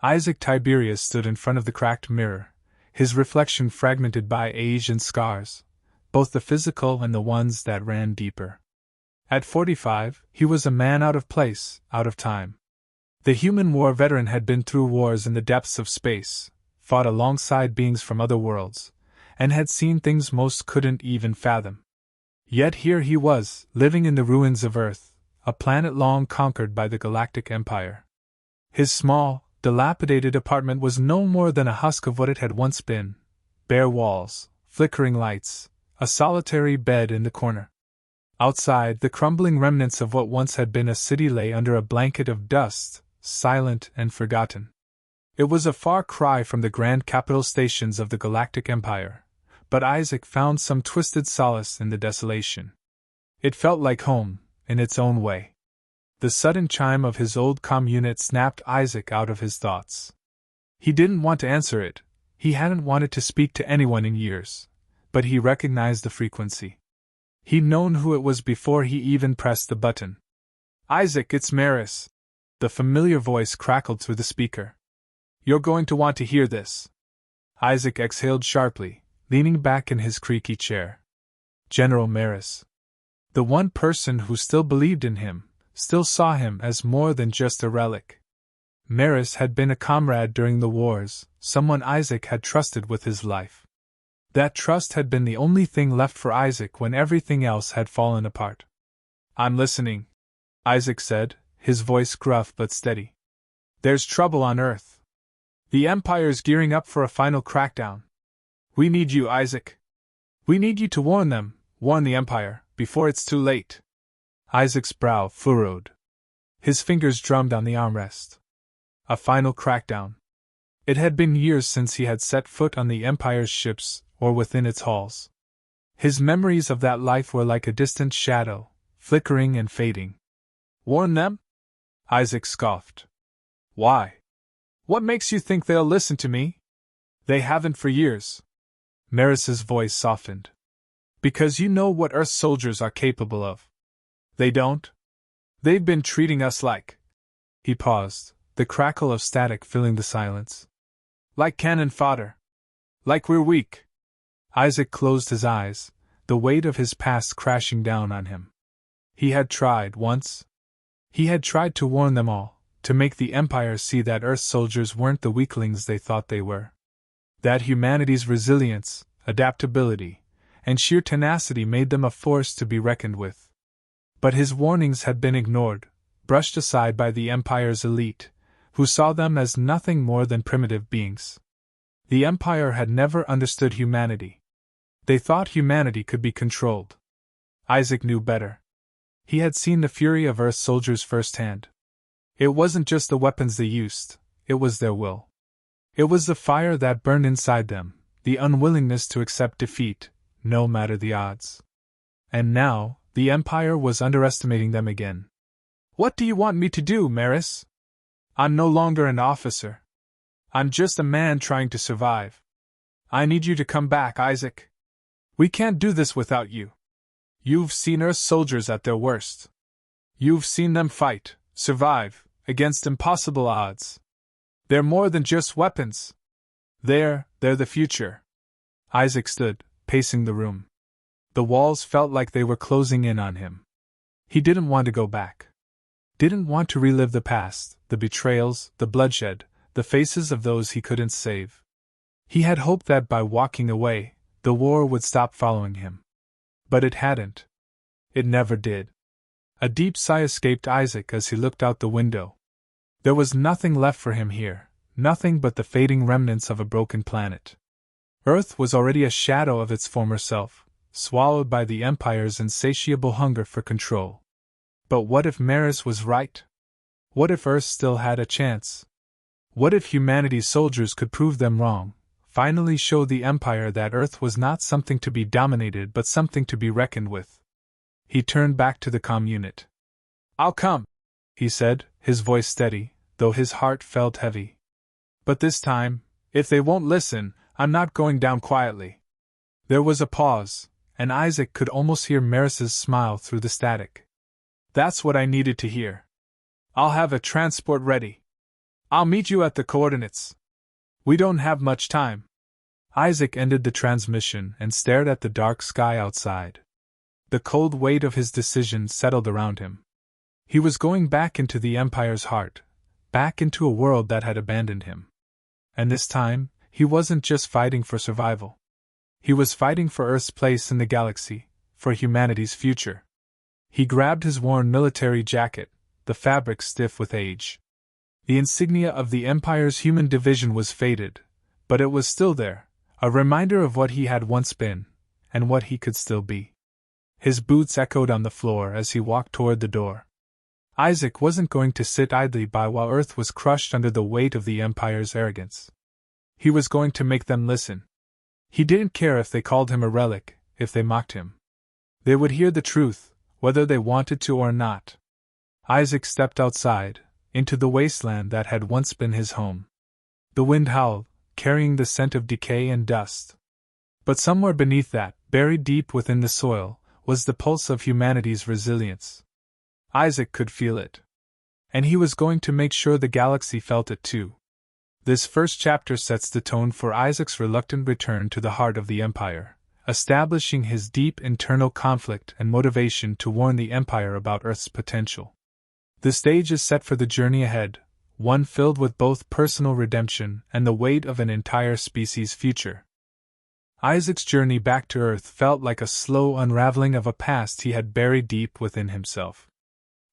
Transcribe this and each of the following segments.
Isaac Tiberius stood in front of the cracked mirror, his reflection fragmented by age and scars, both the physical and the ones that ran deeper. At 45, he was a man out of place, out of time. The human war veteran had been through wars in the depths of space, fought alongside beings from other worlds, and had seen things most couldn't even fathom. Yet here he was, living in the ruins of Earth, a planet long conquered by the Galactic Empire. His small, dilapidated apartment was no more than a husk of what it had once been: bare walls, flickering lights, a solitary bed in the corner. Outside, the crumbling remnants of what once had been a city lay under a blanket of dust, silent and forgotten. It was a far cry from the grand capital stations of the Galactic Empire, but Isaac found some twisted solace in the desolation. It felt like home, in its own way. The sudden chime of his old comm unit snapped Isaac out of his thoughts. He didn't want to answer it, he hadn't wanted to speak to anyone in years, but he recognized the frequency. He'd known who it was before he even pressed the button. "Isaac, it's Maris." The familiar voice crackled through the speaker. "You're going to want to hear this." Isaac exhaled sharply, leaning back in his creaky chair. General Maris. The one person who still believed in him, still saw him as more than just a relic. Maris had been a comrade during the wars, someone Isaac had trusted with his life. That trust had been the only thing left for Isaac when everything else had fallen apart. "I'm listening," Isaac said, his voice gruff but steady. "There's trouble on Earth. The Empire's gearing up for a final crackdown. We need you, Isaac. We need you to warn them, warn the Empire, before it's too late." Isaac's brow furrowed. His fingers drummed on the armrest. A final crackdown. It had been years since he had set foot on the Empire's ships, or within its halls. His memories of that life were like a distant shadow, flickering and fading. "Warn them?" Isaac scoffed. "Why? What makes you think they'll listen to me? They haven't for years." Maris's voice softened. "Because you know what Earth soldiers are capable of. They don't? They've been treating us like—" He paused, the crackle of static filling the silence. "Like cannon fodder. Like we're weak." Isaac closed his eyes, the weight of his past crashing down on him. He had tried once. He had tried to warn them all, to make the Empire see that Earth soldiers weren't the weaklings they thought they were. That humanity's resilience, adaptability, and sheer tenacity made them a force to be reckoned with. But his warnings had been ignored, brushed aside by the Empire's elite, who saw them as nothing more than primitive beings. The Empire had never understood humanity. They thought humanity could be controlled. Isaac knew better. He had seen the fury of Earth soldiers firsthand. It wasn't just the weapons they used, it was their will. It was the fire that burned inside them, the unwillingness to accept defeat, no matter the odds. And now, the Empire was underestimating them again. "What do you want me to do, Maris? I'm no longer an officer. I'm just a man trying to survive. I need you to come back, Isaac. We can't do this without you. You've seen Earth soldiers at their worst. You've seen them fight, survive, against impossible odds. They're more than just weapons. They're the future." Isaac stood, pacing the room. The walls felt like they were closing in on him. He didn't want to go back. Didn't want to relive the past, the betrayals, the bloodshed, the faces of those he couldn't save. He had hoped that by walking away, the war would stop following him. But it hadn't. It never did. A deep sigh escaped Isaac as he looked out the window. There was nothing left for him here, nothing but the fading remnants of a broken planet. Earth was already a shadow of its former self, swallowed by the Empire's insatiable hunger for control. But what if Maris was right? What if Earth still had a chance? What if humanity's soldiers could prove them wrong, finally show the Empire that Earth was not something to be dominated but something to be reckoned with? He turned back to the comm unit. "I'll come," he said, his voice steady, though his heart felt heavy. "But this time, if they won't listen, I'm not going down quietly." There was a pause, and Isaac could almost hear Maris's smile through the static. "That's what I needed to hear. I'll have a transport ready." I'll meet you at the coordinates. We don't have much time. Isaac ended the transmission and stared at the dark sky outside. The cold weight of his decision settled around him. He was going back into the Empire's heart, back into a world that had abandoned him. And this time, he wasn't just fighting for survival. He was fighting for Earth's place in the galaxy, for humanity's future. He grabbed his worn military jacket, the fabric stiff with age. The insignia of the Empire's human division was faded, but it was still there, a reminder of what he had once been, and what he could still be. His boots echoed on the floor as he walked toward the door. Isaac wasn't going to sit idly by while Earth was crushed under the weight of the Empire's arrogance. He was going to make them listen. He didn't care if they called him a relic, if they mocked him. They would hear the truth, whether they wanted to or not. Isaac stepped outside, into the wasteland that had once been his home. The wind howled, carrying the scent of decay and dust. But somewhere beneath that, buried deep within the soil, was the pulse of humanity's resilience. Isaac could feel it. And he was going to make sure the galaxy felt it too. This first chapter sets the tone for Isaac's reluctant return to the heart of the Empire, establishing his deep internal conflict and motivation to warn the Empire about Earth's potential. The stage is set for the journey ahead, one filled with both personal redemption and the weight of an entire species' future. Isaac's journey back to Earth felt like a slow unraveling of a past he had buried deep within himself.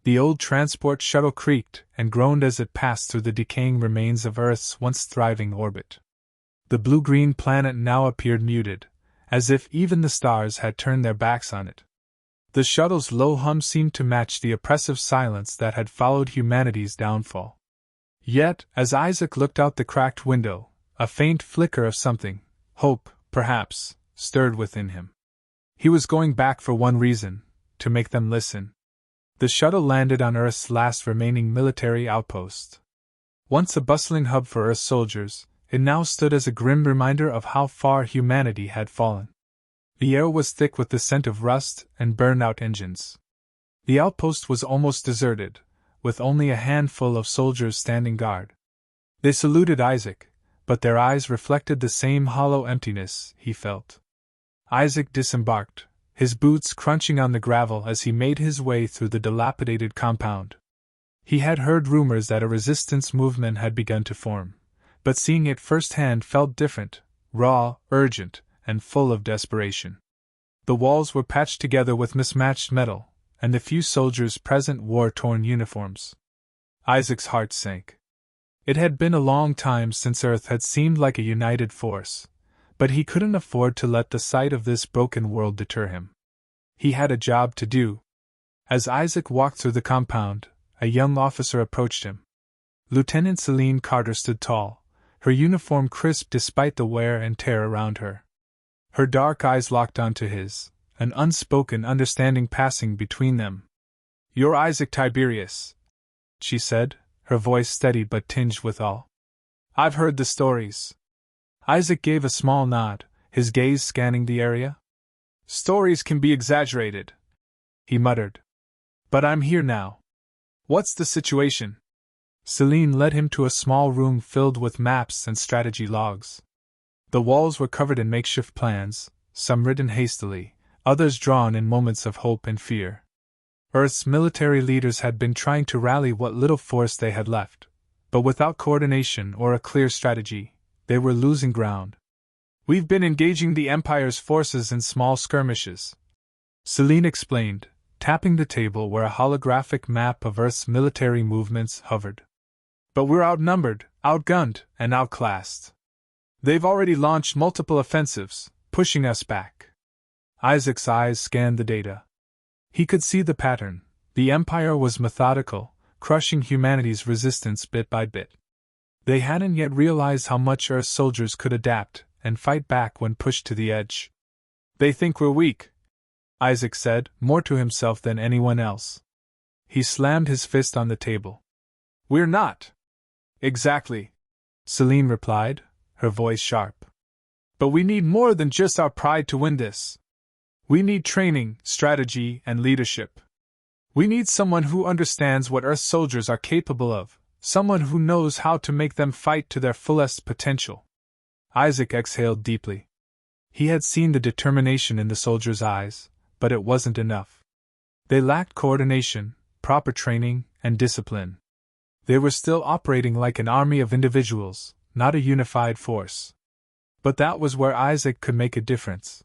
The old transport shuttle creaked and groaned as it passed through the decaying remains of Earth's once thriving orbit. The blue-green planet now appeared muted, as if even the stars had turned their backs on it. The shuttle's low hum seemed to match the oppressive silence that had followed humanity's downfall. Yet, as Isaac looked out the cracked window, a faint flicker of something, hope, perhaps, stirred within him. He was going back for one reason, to make them listen. The shuttle landed on Earth's last remaining military outpost. Once a bustling hub for Earth soldiers, it now stood as a grim reminder of how far humanity had fallen. The air was thick with the scent of rust and burned-out engines. The outpost was almost deserted, with only a handful of soldiers standing guard. They saluted Isaac, but their eyes reflected the same hollow emptiness he felt. Isaac disembarked, his boots crunching on the gravel as he made his way through the dilapidated compound. He had heard rumors that a resistance movement had begun to form, but seeing it firsthand felt different, raw, urgent, and full of desperation. The walls were patched together with mismatched metal, and the few soldiers present wore torn uniforms. Isaac's heart sank. It had been a long time since Earth had seemed like a united force, but he couldn't afford to let the sight of this broken world deter him. He had a job to do. As Isaac walked through the compound, a young officer approached him. Lieutenant Celine Carter stood tall, her uniform crisp despite the wear and tear around her. Her dark eyes locked onto his, an unspoken understanding passing between them. "You're Isaac Tiberius," she said, her voice steady but tinged with awe. "I've heard the stories." Isaac gave a small nod, his gaze scanning the area. "Stories can be exaggerated," he muttered. "But I'm here now. What's the situation?" Celine led him to a small room filled with maps and strategy logs. The walls were covered in makeshift plans, some written hastily, others drawn in moments of hope and fear. Earth's military leaders had been trying to rally what little force they had left, but without coordination or a clear strategy, they were losing ground. "We've been engaging the Empire's forces in small skirmishes," Celine explained, tapping the table where a holographic map of Earth's military movements hovered. "But we're outnumbered, outgunned, and outclassed. They've already launched multiple offensives, pushing us back." Isaac's eyes scanned the data. He could see the pattern. The Empire was methodical, crushing humanity's resistance bit by bit. They hadn't yet realized how much Earth soldiers could adapt and fight back when pushed to the edge. "They think we're weak," Isaac said, more to himself than anyone else. He slammed his fist on the table. "We're not." "Exactly," Celine replied, her voice sharp. "But we need more than just our pride to win this. We need training, strategy, and leadership. We need someone who understands what Earth soldiers are capable of, Someone who knows how to make them fight to their fullest potential. Isaac exhaled deeply. He had seen the determination in the soldiers' eyes, but it wasn't enough. They lacked coordination, proper training, and discipline. They were still operating like an army of individuals, not a unified force. But that was where Isaac could make a difference.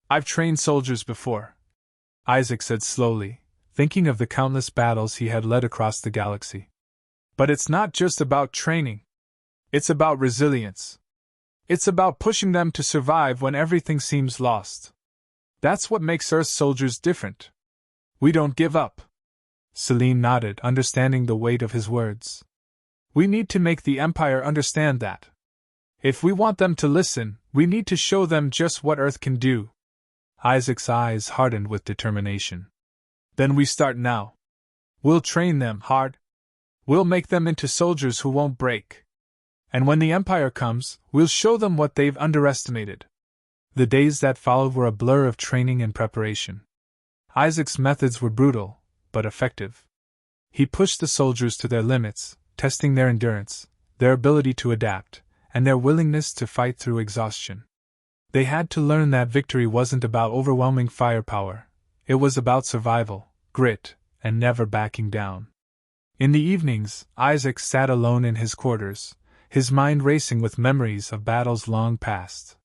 I've trained soldiers before, Isaac said slowly, thinking of the countless battles he had led across the galaxy. But it's not just about training. It's about resilience. It's about pushing them to survive when everything seems lost. That's what makes Earth's soldiers different. We don't give up. Celine nodded, understanding the weight of his words. We need to make the Empire understand that. If we want them to listen, we need to show them just what Earth can do. Isaac's eyes hardened with determination. Then we start now. We'll train them hard. We'll make them into soldiers who won't break. And when the Empire comes, we'll show them what they've underestimated. The days that followed were a blur of training and preparation. Isaac's methods were brutal, but effective. He pushed the soldiers to their limits, testing their endurance, their ability to adapt, and their willingness to fight through exhaustion. They had to learn that victory wasn't about overwhelming firepower. It was about survival, grit, and never backing down. In the evenings, Isaac sat alone in his quarters, his mind racing with memories of battles long past.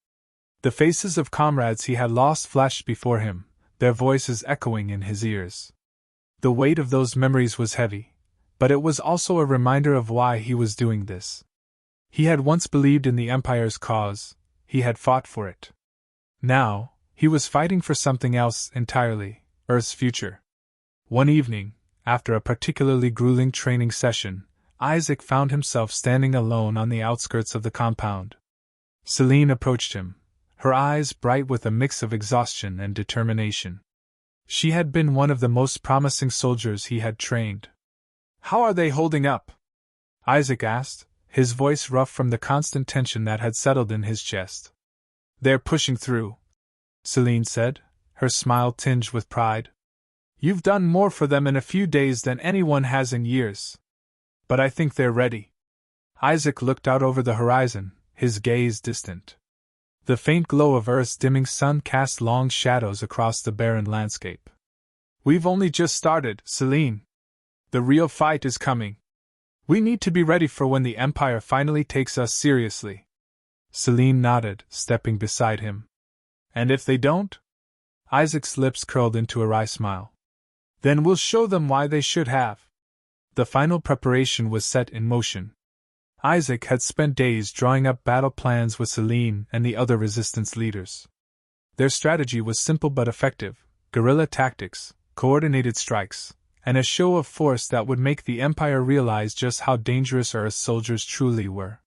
The faces of comrades he had lost flashed before him, their voices echoing in his ears. The weight of those memories was heavy, but it was also a reminder of why he was doing this. He had once believed in the Empire's cause, he had fought for it. Now, he was fighting for something else entirely, Earth's future. One evening, after a particularly grueling training session, Isaac found himself standing alone on the outskirts of the compound. Celine approached him, her eyes bright with a mix of exhaustion and determination. She had been one of the most promising soldiers he had trained. How are they holding up? Isaac asked, his voice rough from the constant tension that had settled in his chest. They're pushing through, Celine said, her smile tinged with pride. You've done more for them in a few days than anyone has in years. But I think they're ready. Isaac looked out over the horizon, his gaze distant. The faint glow of Earth's dimming sun cast long shadows across the barren landscape. We've only just started, Celine. The real fight is coming. We need to be ready for when the Empire finally takes us seriously. Celine nodded, stepping beside him. And if they don't? Isaac's lips curled into a wry smile. Then we'll show them why they should have. The final preparation was set in motion. Isaac had spent days drawing up battle plans with Celine and the other resistance leaders. Their strategy was simple but effective: guerrilla tactics, coordinated strikes, and a show of force that would make the Empire realize just how dangerous Earth's soldiers truly were.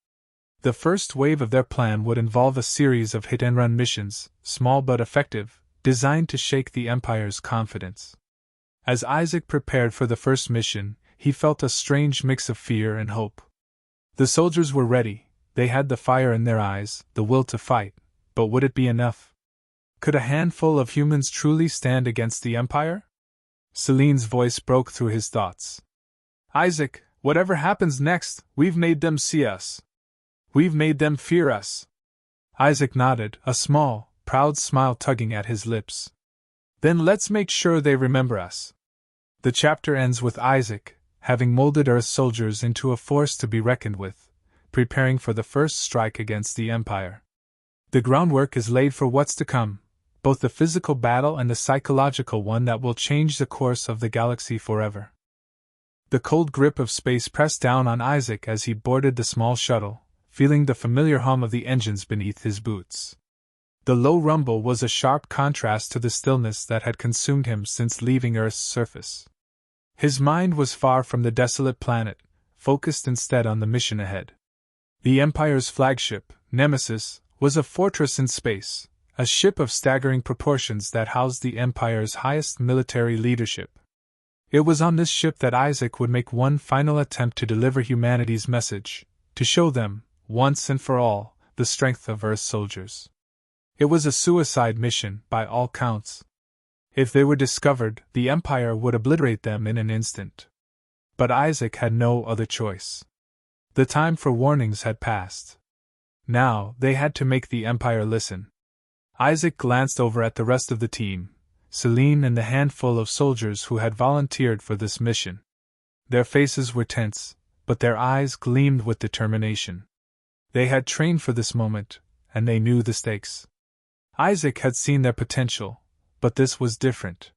The first wave of their plan would involve a series of hit-and-run missions, small but effective, designed to shake the Empire's confidence. As Isaac prepared for the first mission, he felt a strange mix of fear and hope. The soldiers were ready, they had the fire in their eyes, the will to fight, but would it be enough? Could a handful of humans truly stand against the Empire? Celine's voice broke through his thoughts. Isaac, whatever happens next, we've made them see us. We've made them fear us. Isaac nodded, a small, proud smile tugging at his lips. Then let's make sure they remember us. The chapter ends with Isaac, having molded Earth's soldiers into a force to be reckoned with, preparing for the first strike against the Empire. The groundwork is laid for what's to come, both the physical battle and the psychological one that will change the course of the galaxy forever. The cold grip of space pressed down on Isaac as he boarded the small shuttle, feeling the familiar hum of the engines beneath his boots. The low rumble was a sharp contrast to the stillness that had consumed him since leaving Earth's surface. His mind was far from the desolate planet, focused instead on the mission ahead. The Empire's flagship, Nemesis, was a fortress in space, a ship of staggering proportions that housed the Empire's highest military leadership. It was on this ship that Isaac would make one final attempt to deliver humanity's message, to show them, once and for all, the strength of Earth's soldiers. It was a suicide mission, by all counts. If they were discovered, the Empire would obliterate them in an instant. But Isaac had no other choice. The time for warnings had passed. Now, they had to make the Empire listen. Isaac glanced over at the rest of the team, Celine and the handful of soldiers who had volunteered for this mission. Their faces were tense, but their eyes gleamed with determination. They had trained for this moment, and they knew the stakes. Isaac had seen their potential, but this was different.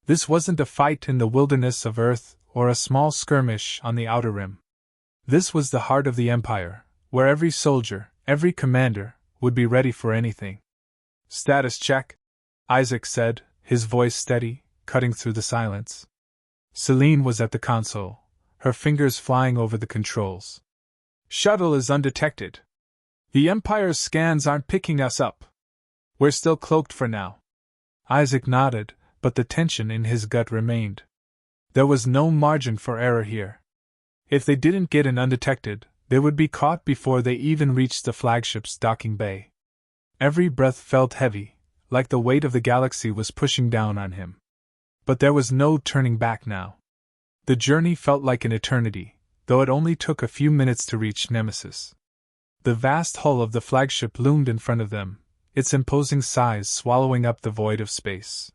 This wasn't a fight in the wilderness of Earth or a small skirmish on the Outer Rim. This was the heart of the Empire, where every soldier, every commander, would be ready for anything. "Status check," Isaac said, his voice steady, cutting through the silence. Celine was at the console, her fingers flying over the controls. "Shuttle is undetected. The Empire's scans aren't picking us up. We're still cloaked for now." Isaac nodded, but the tension in his gut remained. There was no margin for error here. If they didn't get in undetected, they would be caught before they even reached the flagship's docking bay. Every breath felt heavy, like the weight of the galaxy was pushing down on him. But there was no turning back now. The journey felt like an eternity, though it only took a few minutes to reach Nemesis. The vast hull of the flagship loomed in front of them, its imposing size swallowing up the void of space.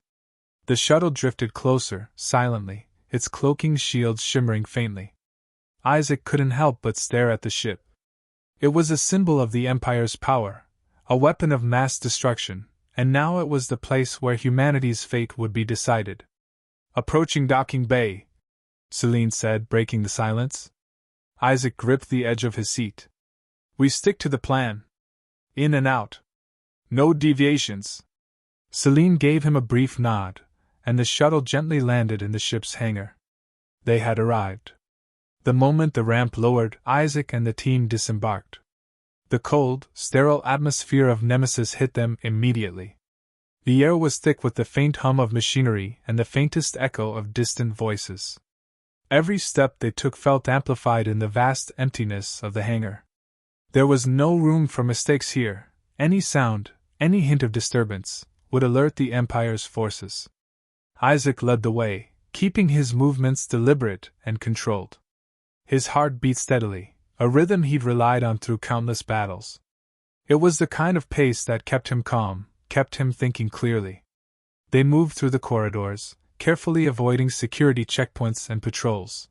The shuttle drifted closer, silently, its cloaking shields shimmering faintly. Isaac couldn't help but stare at the ship. It was a symbol of the Empire's power, a weapon of mass destruction, and now it was the place where humanity's fate would be decided. "Approaching docking bay," Celine said, breaking the silence. Isaac gripped the edge of his seat. "We stick to the plan. In and out. No deviations." Celine gave him a brief nod, and the shuttle gently landed in the ship's hangar. They had arrived. The moment the ramp lowered, Isaac and the team disembarked. The cold, sterile atmosphere of Nemesis hit them immediately. The air was thick with the faint hum of machinery and the faintest echo of distant voices. Every step they took felt amplified in the vast emptiness of the hangar. There was no room for mistakes here. Any sound, any hint of disturbance, would alert the Empire's forces. Isaac led the way, keeping his movements deliberate and controlled. His heart beat steadily, a rhythm he'd relied on through countless battles. It was the kind of pace that kept him calm, kept him thinking clearly. They moved through the corridors, carefully avoiding security checkpoints and patrols.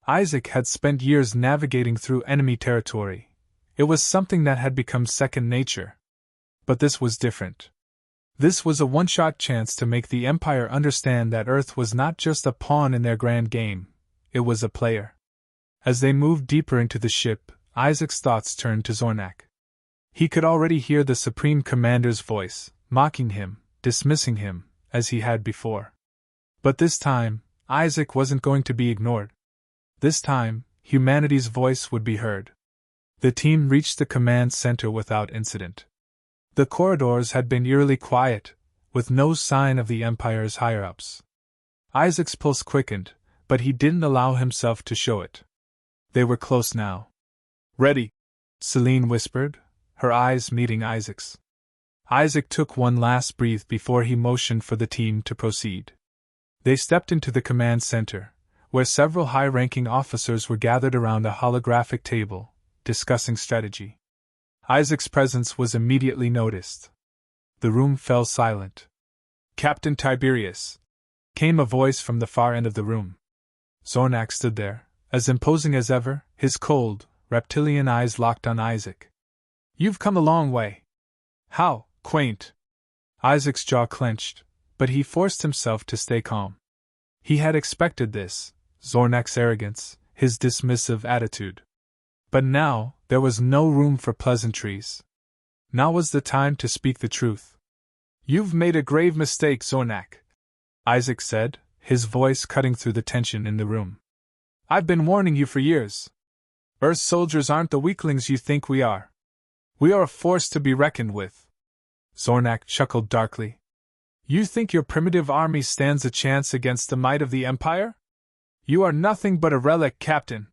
Isaac had spent years navigating through enemy territory. It was something that had become second nature. But this was different. This was a one-shot chance to make the Empire understand that Earth was not just a pawn in their grand game, it was a player. As they moved deeper into the ship, Isaac's thoughts turned to Zornak. He could already hear the Supreme Commander's voice, mocking him, dismissing him, as he had before. But this time, Isaac wasn't going to be ignored. This time, humanity's voice would be heard. The team reached the command center without incident. The corridors had been eerily quiet, with no sign of the Empire's higher-ups. Isaac's pulse quickened, but he didn't allow himself to show it. They were close now. "Ready," Celine whispered, her eyes meeting Isaac's. Isaac took one last breath before he motioned for the team to proceed. They stepped into the command center, where several high-ranking officers were gathered around a holographic table, discussing strategy. Isaac's presence was immediately noticed. The room fell silent. "Captain Tiberius," came a voice from the far end of the room. Zornak stood there, as imposing as ever, his cold, reptilian eyes locked on Isaac. "You've come a long way." "How, quaint?" Isaac's jaw clenched, but he forced himself to stay calm. He had expected this, Zornak's arrogance, his dismissive attitude. But now, there was no room for pleasantries. Now was the time to speak the truth. "You've made a grave mistake, Zornak," Isaac said, his voice cutting through the tension in the room. "I've been warning you for years. Earth soldiers aren't the weaklings you think we are. We are a force to be reckoned with." Zornak chuckled darkly. "You think your primitive army stands a chance against the might of the Empire? You are nothing but a relic, Captain.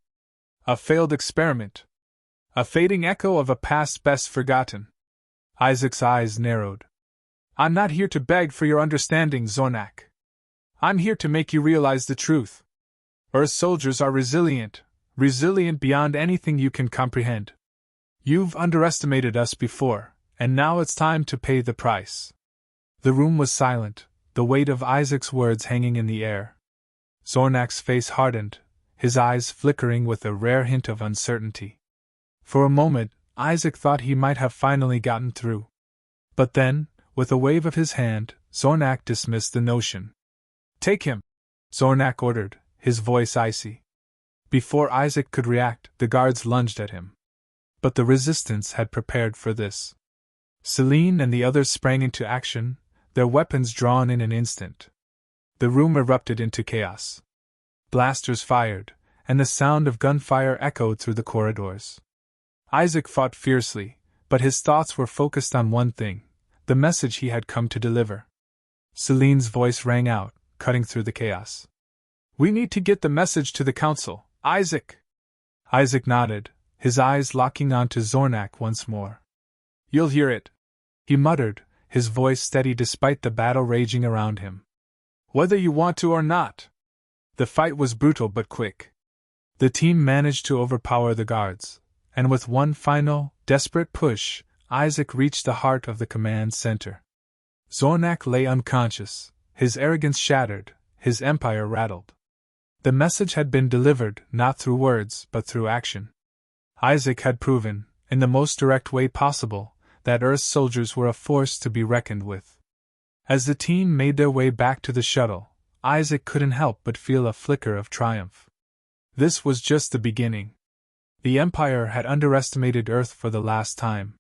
A failed experiment. A fading echo of a past best forgotten." Isaac's eyes narrowed. "I'm not here to beg for your understanding, Zornak. I'm here to make you realize the truth. Earth soldiers are resilient beyond anything you can comprehend. You've underestimated us before, and now it's time to pay the price." The room was silent, the weight of Isaac's words hanging in the air. Zornak's face hardened, his eyes flickering with a rare hint of uncertainty. For a moment, Isaac thought he might have finally gotten through. But then, with a wave of his hand, Zornak dismissed the notion. "Take him," Zornak ordered, his voice icy. Before Isaac could react, the guards lunged at him. But the resistance had prepared for this. Celine and the others sprang into action, their weapons drawn in an instant. The room erupted into chaos. Blasters fired, and the sound of gunfire echoed through the corridors. Isaac fought fiercely, but his thoughts were focused on one thing, the message he had come to deliver. Celine's voice rang out, cutting through the chaos. "We need to get the message to the council, Isaac!" Isaac nodded, his eyes locking onto Zornak once more. "You'll hear it," he muttered, his voice steady despite the battle raging around him. "Whether you want to or not." The fight was brutal but quick. The team managed to overpower the guards, and with one final, desperate push, Isaac reached the heart of the command center. Zornak lay unconscious, his arrogance shattered, his empire rattled. The message had been delivered not through words but through action. Isaac had proven, in the most direct way possible, that Earth's soldiers were a force to be reckoned with. As the team made their way back to the shuttle, Isaac couldn't help but feel a flicker of triumph. This was just the beginning. The Empire had underestimated Earth for the last time.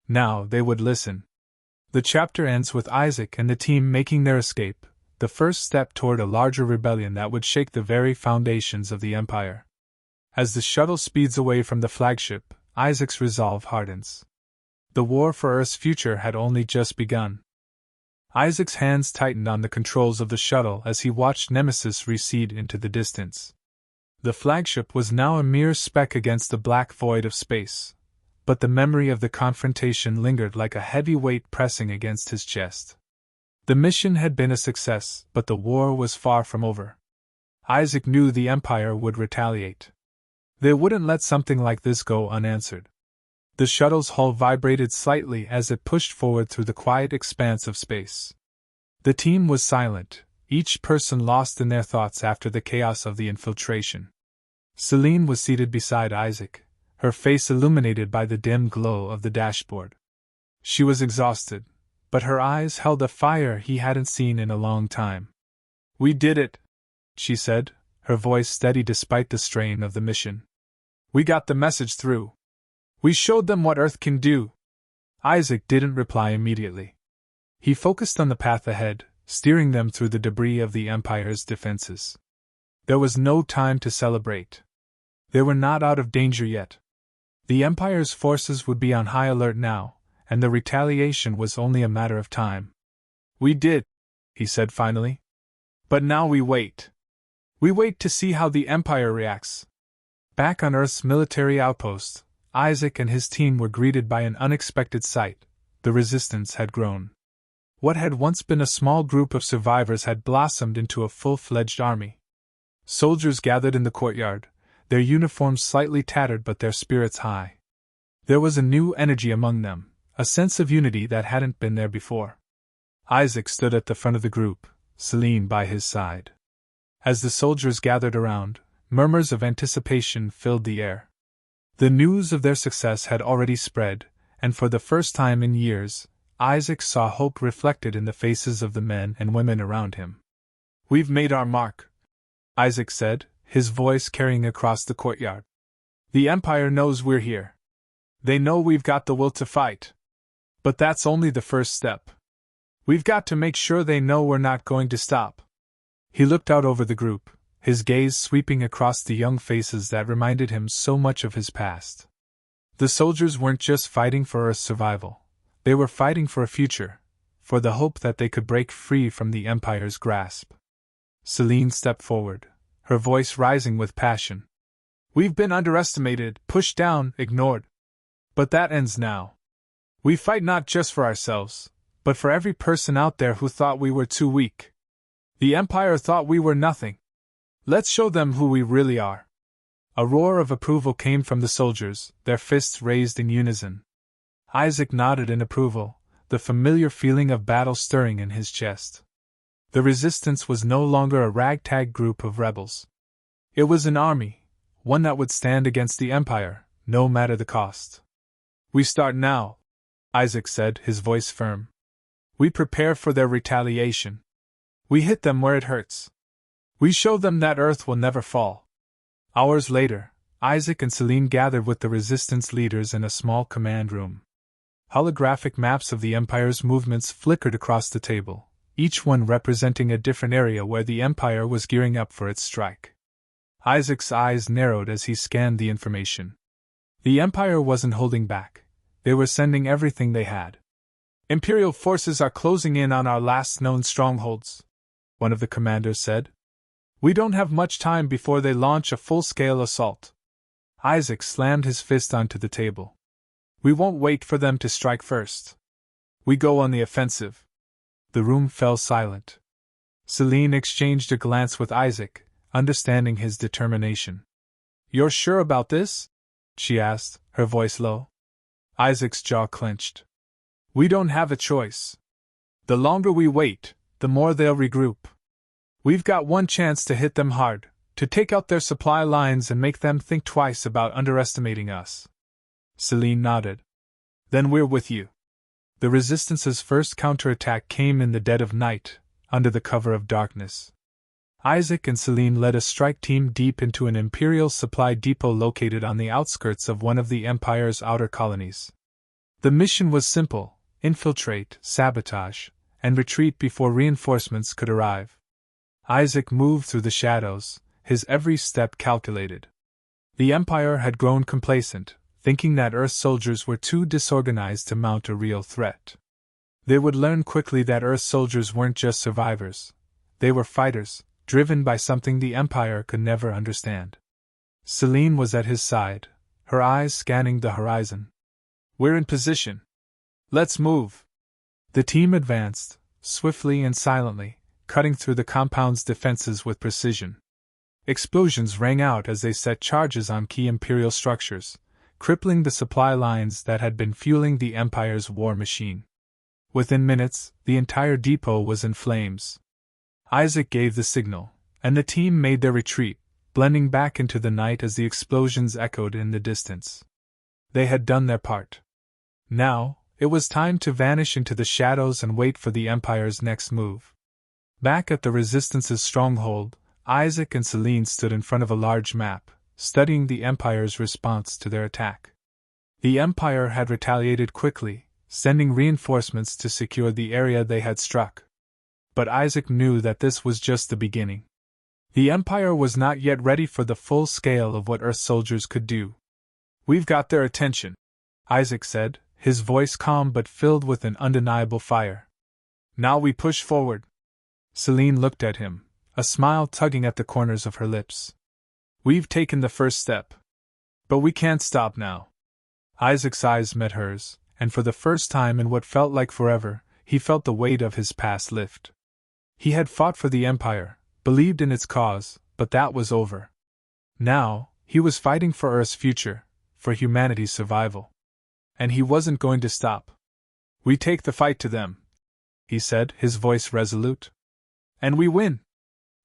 Now they would listen. The chapter ends with Isaac and the team making their escape, the first step toward a larger rebellion that would shake the very foundations of the Empire. As the shuttle speeds away from the flagship, Isaac's resolve hardens. The war for Earth's future had only just begun. Isaac's hands tightened on the controls of the shuttle as he watched Nemesis recede into the distance. The flagship was now a mere speck against the black void of space, but the memory of the confrontation lingered like a heavy weight pressing against his chest. The mission had been a success, but the war was far from over. Isaac knew the Empire would retaliate. They wouldn't let something like this go unanswered. The shuttle's hull vibrated slightly as it pushed forward through the quiet expanse of space. The team was silent, each person lost in their thoughts after the chaos of the infiltration. Celine was seated beside Isaac, her face illuminated by the dim glow of the dashboard. She was exhausted, but her eyes held a fire he hadn't seen in a long time. "We did it," she said, her voice steady despite the strain of the mission. "We got the message through. We showed them what Earth can do." Isaac didn't reply immediately. He focused on the path ahead, steering them through the debris of the Empire's defenses. There was no time to celebrate. They were not out of danger yet. The Empire's forces would be on high alert now, and the retaliation was only a matter of time. "We did," he said finally. "But now we wait. We wait to see how the Empire reacts." Back on Earth's military outpost, Isaac and his team were greeted by an unexpected sight. The resistance had grown. What had once been a small group of survivors had blossomed into a full-fledged army. Soldiers gathered in the courtyard, their uniforms slightly tattered but their spirits high. There was a new energy among them, a sense of unity that hadn't been there before. Isaac stood at the front of the group, Celine by his side. As the soldiers gathered around, murmurs of anticipation filled the air. The news of their success had already spread, and for the first time in years, Isaac saw hope reflected in the faces of the men and women around him. "We've made our mark," Isaac said, his voice carrying across the courtyard. "The Empire knows we're here. They know we've got the will to fight. But that's only the first step. We've got to make sure they know we're not going to stop." He looked out over the group, his gaze sweeping across the young faces that reminded him so much of his past. The soldiers weren't just fighting for Earth's survival. They were fighting for a future, for the hope that they could break free from the Empire's grasp. Celine stepped forward, her voice rising with passion. "We've been underestimated, pushed down, ignored. But that ends now. We fight not just for ourselves, but for every person out there who thought we were too weak. The Empire thought we were nothing. Let's show them who we really are. A roar of approval came from the soldiers, their fists raised in unison. Isaac nodded in approval, the familiar feeling of battle stirring in his chest. The resistance was no longer a ragtag group of rebels. It was an army, one that would stand against the Empire, no matter the cost. We start now, Isaac said, his voice firm. We prepare for their retaliation. We hit them where it hurts. We show them that Earth will never fall. Hours later, Isaac and Celine gathered with the resistance leaders in a small command room. Holographic maps of the Empire's movements flickered across the table, each one representing a different area where the Empire was gearing up for its strike. Isaac's eyes narrowed as he scanned the information. The Empire wasn't holding back. They were sending everything they had. Imperial forces are closing in on our last known strongholds, one of the commanders said. We don't have much time before they launch a full-scale assault. Isaac slammed his fist onto the table. We won't wait for them to strike first. We go on the offensive. The room fell silent. Celine exchanged a glance with Isaac, understanding his determination. You're sure about this? She asked, her voice low. Isaac's jaw clenched. We don't have a choice. The longer we wait, the more they'll regroup. We've got one chance to hit them hard, to take out their supply lines and make them think twice about underestimating us. Celine nodded. Then we're with you. The Resistance's first counterattack came in the dead of night, under the cover of darkness. Isaac and Celine led a strike team deep into an Imperial supply depot located on the outskirts of one of the Empire's outer colonies. The mission was simple: infiltrate, sabotage, and retreat before reinforcements could arrive. Isaac moved through the shadows, his every step calculated. The Empire had grown complacent, thinking that Earth soldiers were too disorganized to mount a real threat. They would learn quickly that Earth soldiers weren't just survivors. They were fighters, driven by something the Empire could never understand. Celine was at his side, her eyes scanning the horizon. We're in position. Let's move. The team advanced, swiftly and silently, cutting through the compound's defenses with precision. Explosions rang out as they set charges on key Imperial structures, crippling the supply lines that had been fueling the Empire's war machine. Within minutes, the entire depot was in flames. Isaac gave the signal, and the team made their retreat, blending back into the night as the explosions echoed in the distance. They had done their part. Now, it was time to vanish into the shadows and wait for the Empire's next move. Back at the Resistance's stronghold, Isaac and Celine stood in front of a large map, studying the Empire's response to their attack. The Empire had retaliated quickly, sending reinforcements to secure the area they had struck. But Isaac knew that this was just the beginning. The Empire was not yet ready for the full scale of what Earth soldiers could do. We've got their attention, Isaac said, his voice calm but filled with an undeniable fire. Now we push forward. Celine looked at him, a smile tugging at the corners of her lips. We've taken the first step. But we can't stop now. Isaac's eyes met hers, and for the first time in what felt like forever, he felt the weight of his past lift. He had fought for the Empire, believed in its cause, but that was over. Now, he was fighting for Earth's future, for humanity's survival. And he wasn't going to stop. We take the fight to them, he said, his voice resolute. And we win.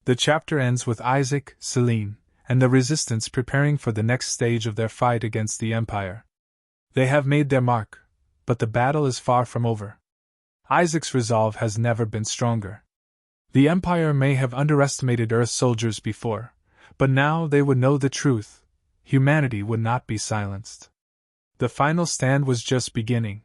The chapter ends with Isaac, Celine, and the Resistance preparing for the next stage of their fight against the Empire. They have made their mark, but the battle is far from over. Isaac's resolve has never been stronger. The Empire may have underestimated Earth soldiers before, but now they would know the truth. Humanity would not be silenced. The final stand was just beginning.